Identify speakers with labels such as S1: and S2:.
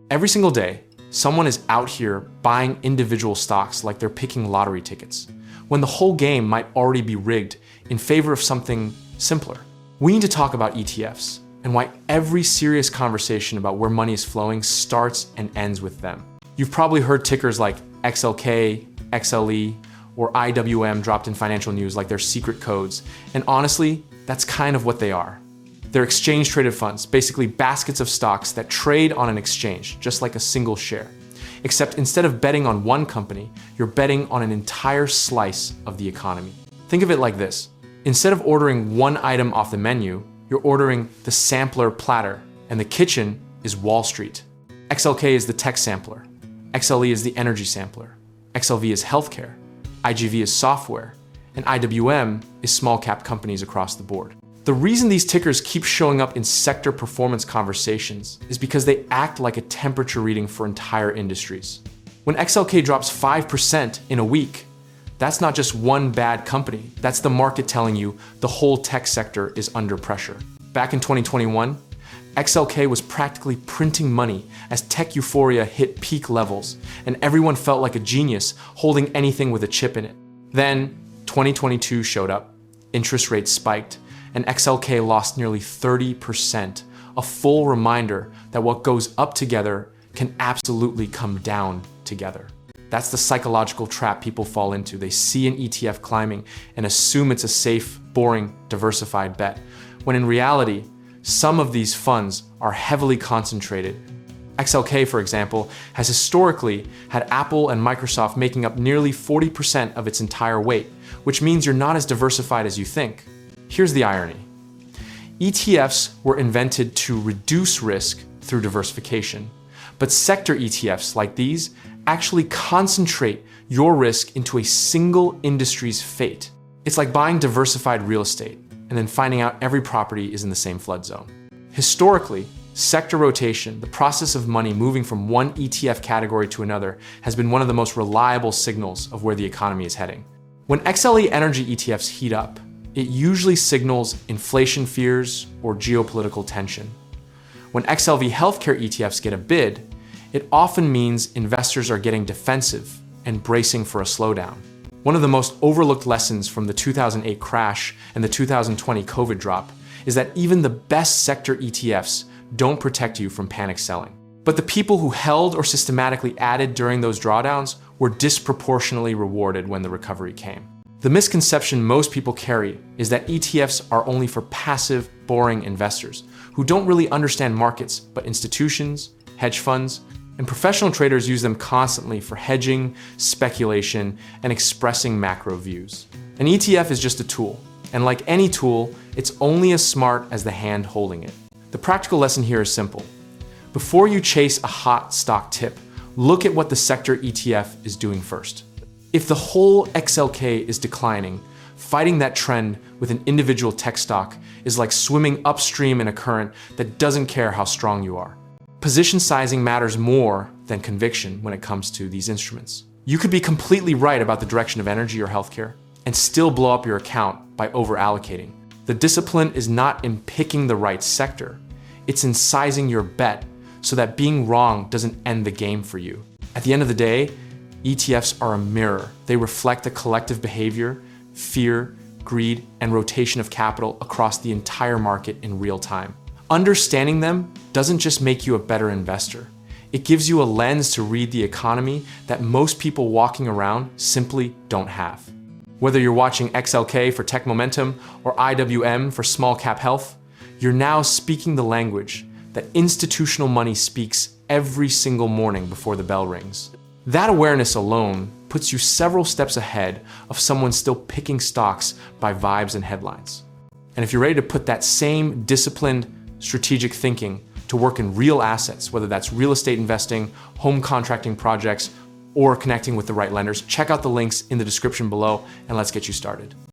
S1: Every single day, someone is out here buying individual stocks like they're picking lottery tickets, when the whole game might already be rigged in favor of something simpler. We need to talk about ETFs and why every serious conversation about where money is flowing starts and ends with them. You've probably heard tickers like XLK, XLE, or IWM dropped in financial news like they're secret codes, and honestly, that's kind of what they are. They're exchange-traded funds, basically baskets of stocks that trade on an exchange, just like a single share. Except instead of betting on one company, you're betting on an entire slice of the economy. Think of it like this. Instead of ordering one item off the menu, you're ordering the sampler platter, and the kitchen is Wall Street. XLK is the tech sampler. XLE is the energy sampler. XLV is healthcare. IGV is software. And IWM is small cap companies across the board. The reason these tickers keep showing up in sector performance conversations is because they act like a temperature reading for entire industries. When XLK drops 5% in a week, that's not just one bad company, that's the market telling you the whole tech sector is under pressure. Back in 2021, XLK was practically printing money as tech euphoria hit peak levels, and everyone felt like a genius holding anything with a chip in it. Then 2022 showed up, interest rates spiked, and XLK lost nearly 30%, a full reminder that what goes up together can absolutely come down together. That's the psychological trap people fall into. They see an ETF climbing and assume it's a safe, boring, diversified bet, when in reality, some of these funds are heavily concentrated. XLK, for example, has historically had Apple and Microsoft making up nearly 40% of its entire weight, which means you're not as diversified as you think. Here's the irony. ETFs were invented to reduce risk through diversification, but sector ETFs like these actually concentrate your risk into a single industry's fate. It's like buying diversified real estate and then finding out every property is in the same flood zone. Historically, sector rotation, the process of money moving from one ETF category to another, has been one of the most reliable signals of where the economy is heading. When XLE energy ETFs heat up, it usually signals inflation fears or geopolitical tension. When XLV healthcare ETFs get a bid, it often means investors are getting defensive and bracing for a slowdown. One of the most overlooked lessons from the 2008 crash and the 2020 COVID drop is that even the best sector ETFs don't protect you from panic selling. But the people who held or systematically added during those drawdowns were disproportionately rewarded when the recovery came. The misconception most people carry is that ETFs are only for passive, boring investors who don't really understand markets, but institutions, hedge funds, and professional traders use them constantly for hedging, speculation, and expressing macro views. An ETF is just a tool, and like any tool, it's only as smart as the hand holding it. The practical lesson here is simple. Before you chase a hot stock tip, look at what the sector ETF is doing first. If the whole XLK is declining, fighting that trend with an individual tech stock is like swimming upstream in a current that doesn't care how strong you are. Position sizing matters more than conviction when it comes to these instruments. You could be completely right about the direction of energy or healthcare and still blow up your account by over-allocating. The discipline is not in picking the right sector, it's in sizing your bet so that being wrong doesn't end the game for you. At the end of the day, ETFs are a mirror. They reflect the collective behavior, fear, greed, and rotation of capital across the entire market in real time. Understanding them doesn't just make you a better investor. It gives you a lens to read the economy that most people walking around simply don't have. Whether you're watching XLK for tech momentum or IWM for small cap health, you're now speaking the language that institutional money speaks every single morning before the bell rings. That awareness alone puts you several steps ahead of someone still picking stocks by vibes and headlines. And if you're ready to put that same disciplined, strategic thinking to work in real assets, whether that's real estate investing, home contracting projects, or connecting with the right lenders, check out the links in the description below and let's get you started.